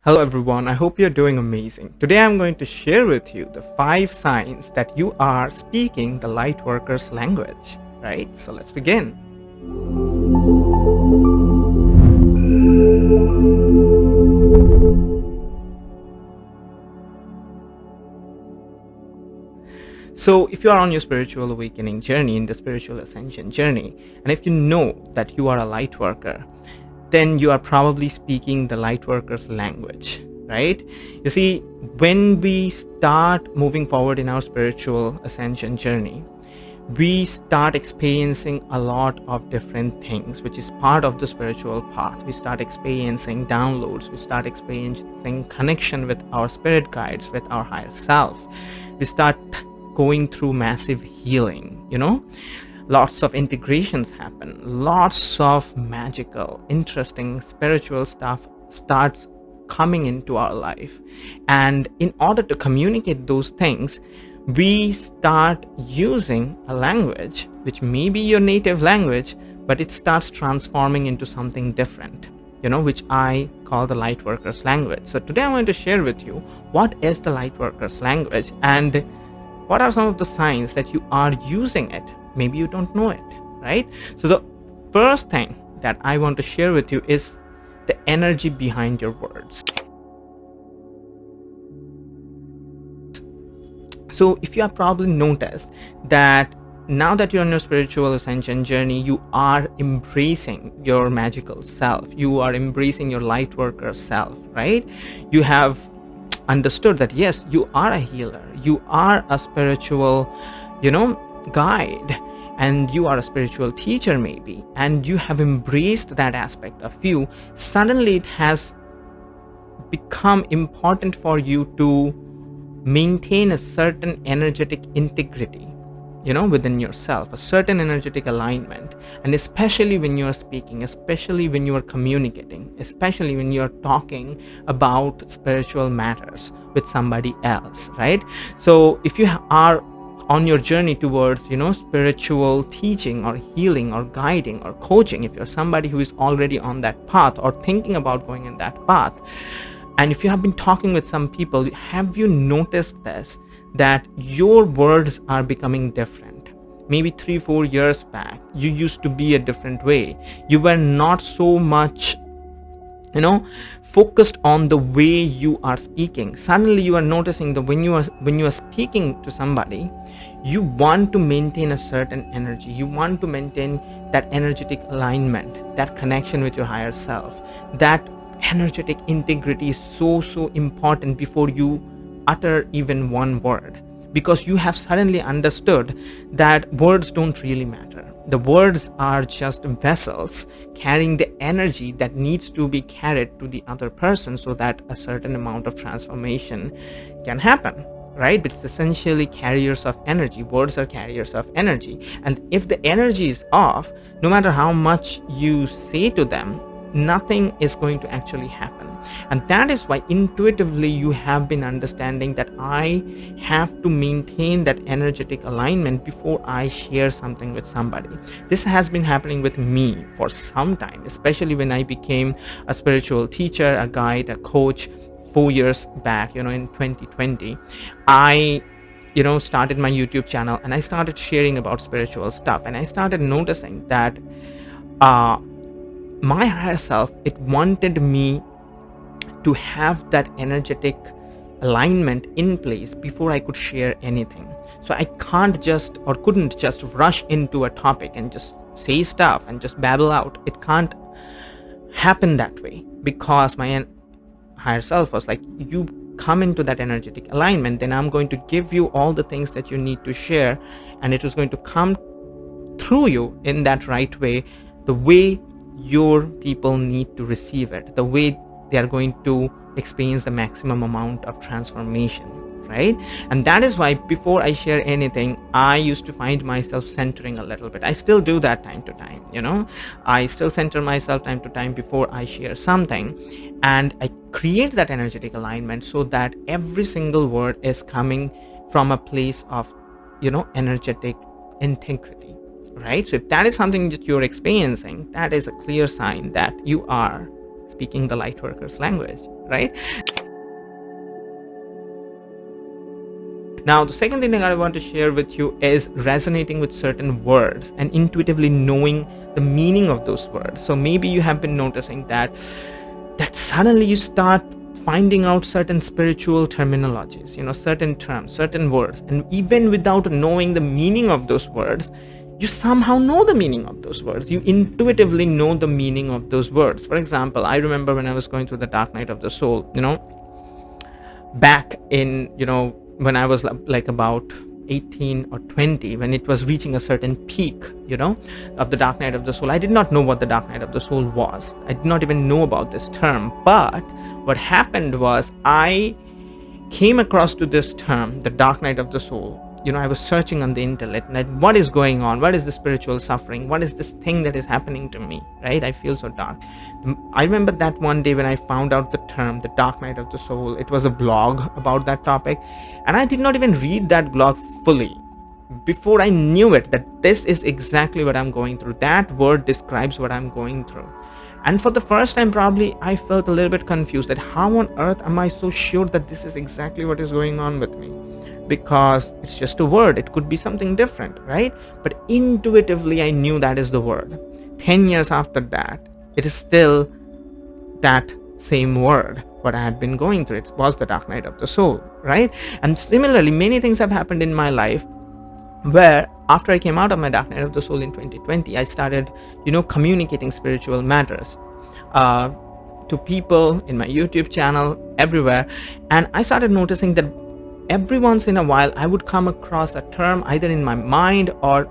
Hello everyone, I hope you're doing amazing. Today I'm going to share with you the 5 signs that you are speaking the Lightworker's language, right? So let's begin. So if you are on your spiritual awakening journey, in the spiritual ascension journey, and if you know that you are a light worker, then you are probably speaking the light worker's language, right? You see, when we start moving forward in our spiritual ascension journey, we start experiencing a lot of different things, which is part of the spiritual path. We start experiencing downloads, we start experiencing connection with our spirit guides, with our higher self. We start going through massive healing, lots of integrations happen, lots of magical, interesting spiritual stuff starts coming into our life. And in order to communicate those things, we start using a language which may be your native language, but it starts transforming into something different, which I call the Lightworker's language. So today I'm going to share with you what is the Lightworker's language and what are some of the signs that you are using it. Maybe you don't know it, right? So the first thing that I want to share with you is the energy behind your words. So if you have probably noticed that now that you're on your spiritual ascension journey, you are embracing your magical self. You are embracing your light worker self, right? You have understood that yes, you are a healer, you are a spiritual, guide, and you are a spiritual teacher maybe, and you have embraced that aspect of you. Suddenly it has become important for you to maintain a certain energetic integrity, within yourself, a certain energetic alignment. And especially when you are speaking, especially when you are communicating, especially when you are talking about spiritual matters with somebody else, right? So if you are on your journey towards, spiritual teaching or healing or guiding or coaching, if you're somebody who is already on that path or thinking about going in that path, and if you have been talking with some people, have you noticed this, that your words are becoming different? Maybe 3-4 years back, you used to be a different way. You were not so much, focused on the way you are speaking. Suddenly you are noticing that when you are speaking to somebody, you want to maintain a certain energy. You want to maintain that energetic alignment, that connection with your higher self. That energetic integrity is so important before you utter even one word, because you have suddenly understood that words don't really matter. The words are just vessels carrying the energy that needs to be carried to the other person so that a certain amount of transformation can happen, right? It's essentially carriers of energy. Words are carriers of energy, and if the energy is off, no matter how much you say to them, nothing is going to actually happen. And that is why intuitively you have been understanding that I have to maintain that energetic alignment before I share something with somebody. This has been happening with me for some time, especially when I became a spiritual teacher, a guide, a coach 4 years back, in 2020. I started my YouTube channel and I started sharing about spiritual stuff, and I started noticing that my higher self, it wanted me to have that energetic alignment in place before I could share anything. So I couldn't just rush into a topic and just say stuff and just babble out. It can't happen that way, because my higher self was like, you come into that energetic alignment, then I'm going to give you all the things that you need to share, and it is going to come through you in that right way, the way your people need to receive it, the way they are going to experience the maximum amount of transformation, right? And that is why before I share anything, I used to find myself centering a little bit. I still do that time to time, I still center myself time to time before I share something, and I create that energetic alignment so that every single word is coming from a place of, energetic integrity, right? So if that is something that you're experiencing, that is a clear sign that you are speaking the Lightworker's language, right? Now, the second thing that I want to share with you is resonating with certain words and intuitively knowing the meaning of those words. So maybe you have been noticing that suddenly you start finding out certain spiritual terminologies, certain terms, certain words, and even without knowing the meaning of those words, you somehow know the meaning of those words. You intuitively know the meaning of those words. For example, I remember when I was going through the dark night of the soul, back in, when I was like about 18 or 20, when it was reaching a certain peak, of the dark night of the soul. I did not know what the dark night of the soul was. I did not even know about this term. But what happened was I came across to this term, the dark night of the soul. I was searching on the internet, what is going on? What is the spiritual suffering? What is this thing that is happening to me, right? I feel so dark. I remember that one day when I found out the term, the dark night of the soul. It was a blog about that topic, and I did not even read that blog fully before I knew it, that this is exactly what I'm going through. That word describes what I'm going through. And for the first time, probably, I felt a little bit confused that how on earth am I so sure that this is exactly what is going on with me? Because it's just a word. It could be something different, right? But intuitively, I knew that is the word. 10 years after that, it is still that same word, what I had been going through. It was the dark night of the soul, right? And similarly, many things have happened in my life where after I came out of my dark night of the soul in 2020, I started, communicating spiritual matters to people in my YouTube channel, everywhere. And I started noticing that every once in a while I would come across a term either in my mind or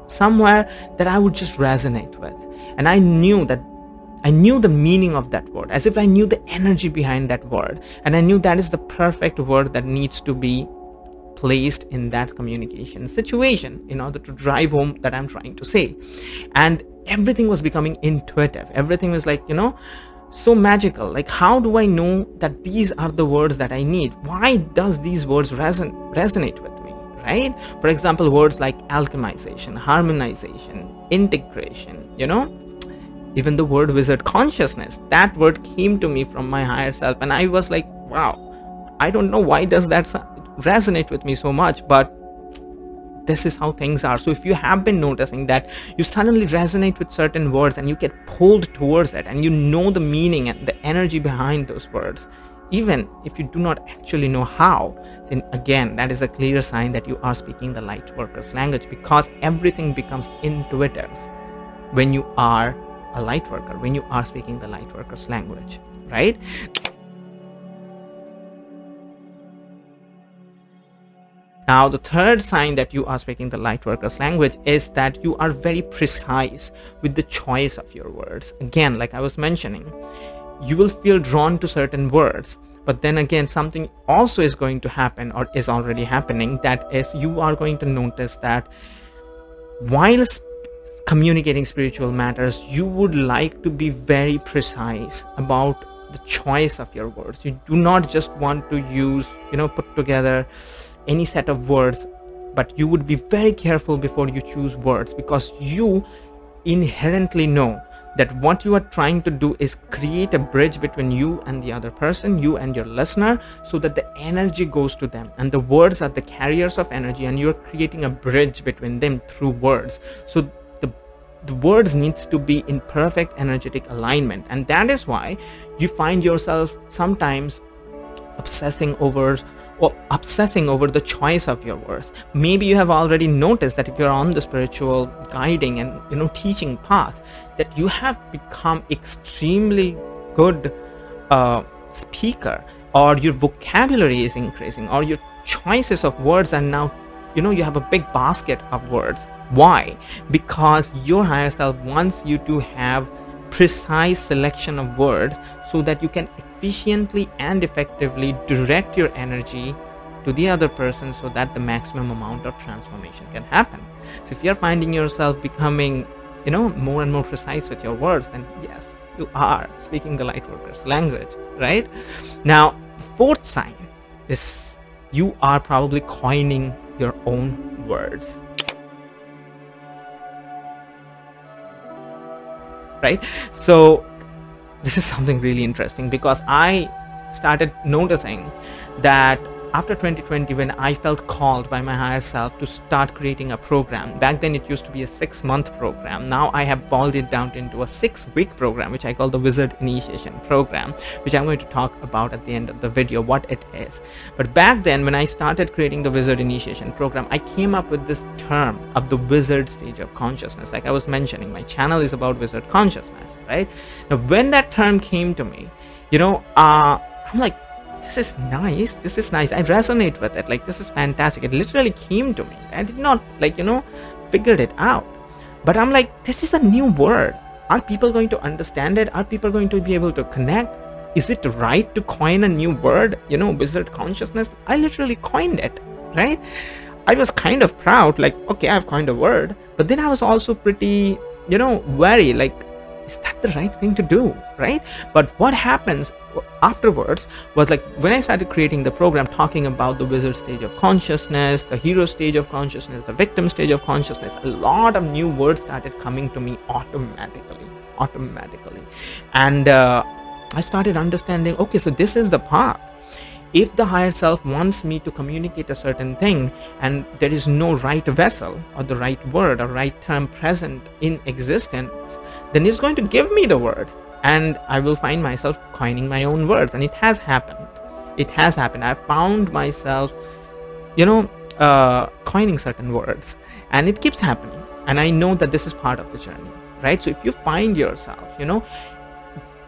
somewhere that I would just resonate with. And I knew the meaning of that word, as if I knew the energy behind that word. And I knew that is the perfect word that needs to be placed in that communication situation in order to drive home that I'm trying to say. And everything was becoming intuitive. Everything was like, so magical. Like, how do I know that these are the words that I need? Why does these words resonate with me, right? For example, words like alchemization, harmonization, integration, even the word wizard consciousness, that word came to me from my higher self. And I was like, wow, I don't know why does that resonate with me so much, but this is how things are. So if you have been noticing that you suddenly resonate with certain words and you get pulled towards it, and you know the meaning and the energy behind those words, even if you do not actually know how, then again, that is a clear sign that you are speaking the light worker's language, because everything becomes intuitive when you are a light worker, when you are speaking the light worker's language, right? Now, the third sign that you are speaking the light worker's language is that you are very precise with the choice of your words. Again, like I was mentioning, you will feel drawn to certain words, but then again, something also is going to happen, or is already happening, that is, you are going to notice that while communicating spiritual matters, you would like to be very precise about the choice of your words. You do not just want to use, put together any set of words, but you would be very careful before you choose words, because you inherently know that what you are trying to do is create a bridge between you and the other person, you and your listener, so that the energy goes to them, and the words are the carriers of energy, and you're creating a bridge between them through words. So the words needs to be in perfect energetic alignment, and that is why you find yourself sometimes obsessing over the choice of your words. Maybe you have already noticed that if you're on the spiritual guiding and teaching path, that you have become extremely good speaker, or your vocabulary is increasing, or your choices of words are now, you have a big basket of words. Why? Because your higher self wants you to have precise selection of words, so that you can efficiently and effectively direct your energy to the other person, so that the maximum amount of transformation can happen. So if you're finding yourself becoming more and more precise with your words, then yes, you are speaking the light worker's language, right? Now, the fourth sign is you are probably coining your own words, right? So this is something really interesting, because I started noticing that after 2020, when I felt called by my higher self to start creating a program. Back then it used to be a 6-month program. Now I have boiled it down into a 6-week program, which I call the Wizard Initiation Program, which I'm going to talk about at the end of the video what it is. But back then, when I started creating the Wizard Initiation Program, I came up with this term of the wizard stage of consciousness. Like I was mentioning, my channel is about wizard consciousness, right? Now when that term came to me, I'm like, this is nice, I resonate with it, like this is fantastic. It literally came to me. I did not figured it out, but I'm like, this is a new word. Are people going to understand it? Are people going to be able to connect? Is it right to coin a new word, wizard consciousness? I literally coined it, right? I was kind of proud, like, okay, I've coined a word, but then I was also pretty wary, like, is that the right thing to do, right? But what happens afterwards was, like, when I started creating the program talking about the wizard stage of consciousness, the hero stage of consciousness, the victim stage of consciousness, a lot of new words started coming to me automatically. And I started understanding, okay, so this is the path. If the higher self wants me to communicate a certain thing and there is no right vessel or the right word or right term present in existence, then it's going to give me the word and I will find myself coining my own words. And it has happened. I've found myself coining certain words, and it keeps happening, and I know that this is part of the journey, right? So if you find yourself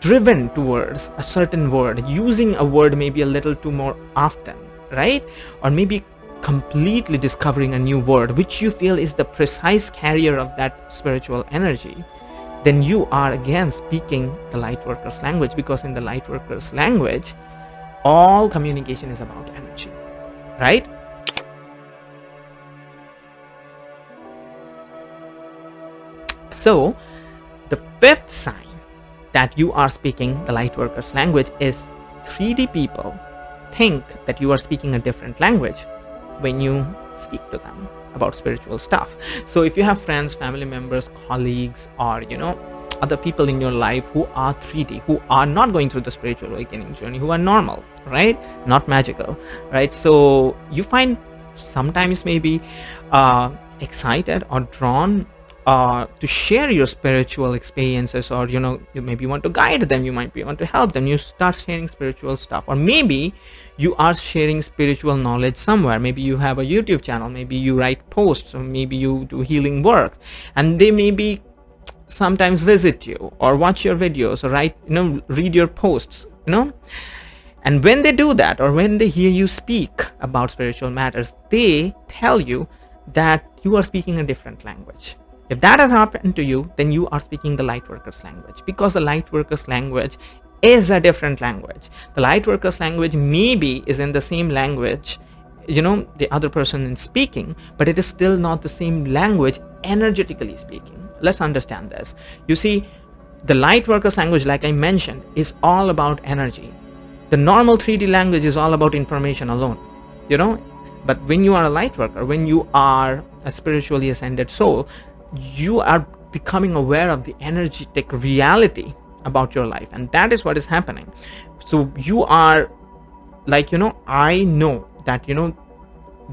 driven towards a certain word, using a word maybe a little too more often, right? Or maybe completely discovering a new word which you feel is the precise carrier of that spiritual energy, then you are again speaking the Lightworker's language, because in the Lightworker's language, all communication is about energy, right? So the fifth sign that you are speaking the Lightworker's language is 3D people think that you are speaking a different language when you speak to them about spiritual stuff. So if you have friends, family members, colleagues, or other people in your life who are 3D, who are not going through the spiritual awakening journey, who are normal, right, not magical, right? So you find sometimes maybe excited or drawn to share your spiritual experiences, or you maybe want to guide them, you might want to help them. You start sharing spiritual stuff, or maybe you are sharing spiritual knowledge somewhere. Maybe you have a YouTube channel, maybe you write posts, or maybe you do healing work, and they maybe sometimes visit you or watch your videos or read your posts, and when they do that, or when they hear you speak about spiritual matters, they tell you that you are speaking a different language. If that has happened to you, then you are speaking the Lightworker's language, because the Lightworker's language is a different language. The Lightworker's language maybe is in the same language the other person is speaking, but it is still not the same language energetically speaking. Let's understand this. You see, the Lightworker's language, like I mentioned, is all about energy. The normal 3D language is all about information alone, but when you are a Lightworker, when you are a spiritually ascended soul, you are becoming aware of the energetic reality about your life, and that is what is happening. So you are like, I know that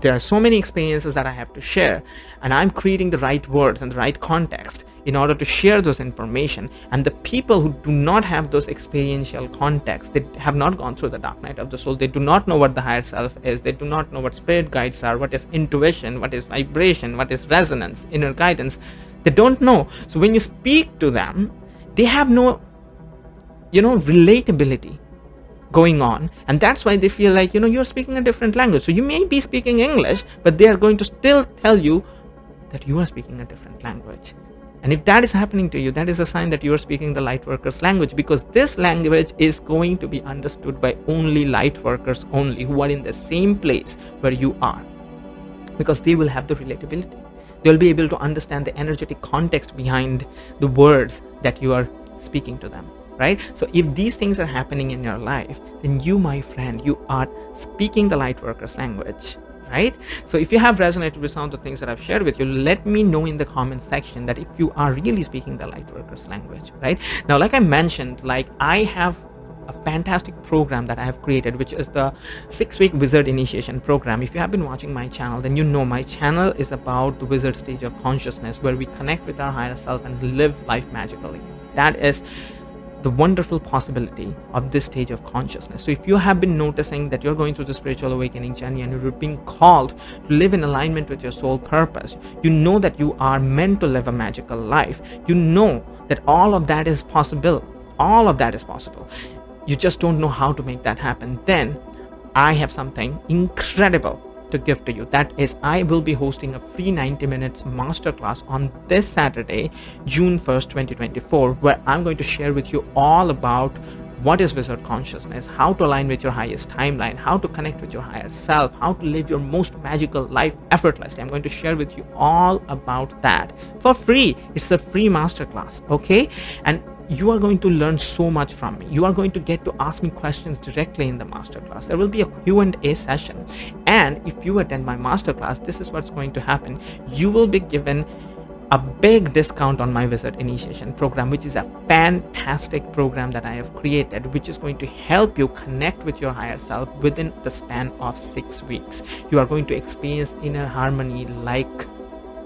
there are so many experiences that I have to share, and I'm creating the right words and the right context in order to share those information. And the people who do not have those experiential contexts, they have not gone through the dark night of the soul, they do not know what the higher self is, they do not know what spirit guides are, what is intuition, what is vibration, what is resonance, inner guidance. They don't know. So when you speak to them, they have no relatability going on, and that's why they feel like you're speaking a different language. So you may be speaking English, but they are going to still tell you that you are speaking a different language. And if that is happening to you, that is a sign that you are speaking the Lightworker's language, because this language is going to be understood by only Lightworkers only, who are in the same place where you are, because they will have the relatability. They'll be able to understand the energetic context behind the words that you are speaking to them, right? So if these things are happening in your life, then you, my friend, you are speaking the Lightworker's language, right? So if you have resonated with some of the things that I've shared with you, let me know in the comment section that if you are really speaking the Lightworker's language, right? Now, like I mentioned, like I have a fantastic program that I have created, which is the 6-week wizard initiation program. If you have been watching my channel, then you know my channel is about the wizard stage of consciousness, where we connect with our higher self and live life magically. That is the wonderful possibility of this stage of consciousness. So if you have been noticing that you're going through the spiritual awakening journey and you're being called to live in alignment with your soul purpose, you know that you are meant to live a magical life, you know that all of that is possible, all of that is possible, you just don't know how to make that happen, then I have something incredible to give to you. That is, I will be hosting a free 90 minutes masterclass on this Saturday, June 1st, 2024, where I'm going to share with you all about what is wizard consciousness, how to align with your highest timeline, how to connect with your higher self, how to live your most magical life effortlessly. I'm going to share with you all about that for free. It's a free masterclass, okay? And you are going to learn so much from me. You are going to get to ask me questions directly in the masterclass. There will be a Q&A session, and if you attend my masterclass, this is what's going to happen. You will be given a big discount on my wizard initiation program, which is a fantastic program that I have created, which is going to help you connect with your higher self within the span of 6 weeks. You are going to experience inner harmony like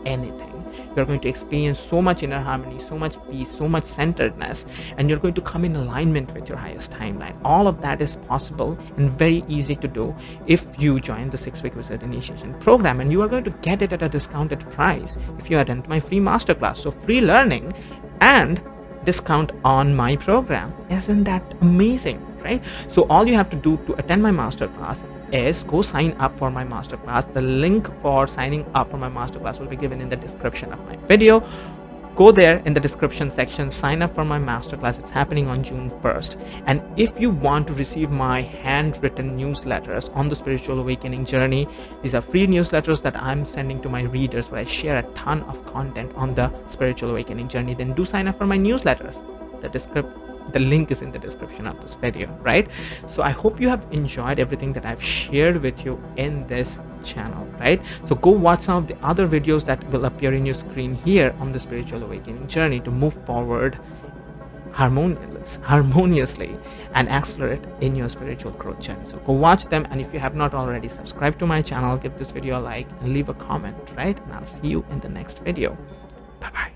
anything. You're going to experience so much inner harmony, so much peace, so much centeredness, and you're going to come in alignment with your highest timeline. All of that is possible and very easy to do if you join the 6-week wizard initiation program, and you are going to get it at a discounted price if you attend my free masterclass. So free learning and discount on my program. Isn't that amazing, right? So all you have to do to attend my masterclass is go sign up for my masterclass. The link for signing up for my masterclass will be given in the description of my video. Go there in the description section, sign up for my masterclass. It's happening on June 1st. And if you want to receive my handwritten newsletters on the spiritual awakening journey, these are free newsletters that I'm sending to my readers, where I share a ton of content on the spiritual awakening journey, then do sign up for my newsletters. The link is in the description of this video, right? So I hope you have enjoyed everything that I've shared with you in this channel, right? So go watch some of the other videos that will appear in your screen here on the spiritual awakening journey to move forward harmoniously and accelerate in your spiritual growth journey. So go watch them, and if you have not already subscribed to my channel, give this video a like and leave a comment, right? And I'll see you in the next video. Bye bye.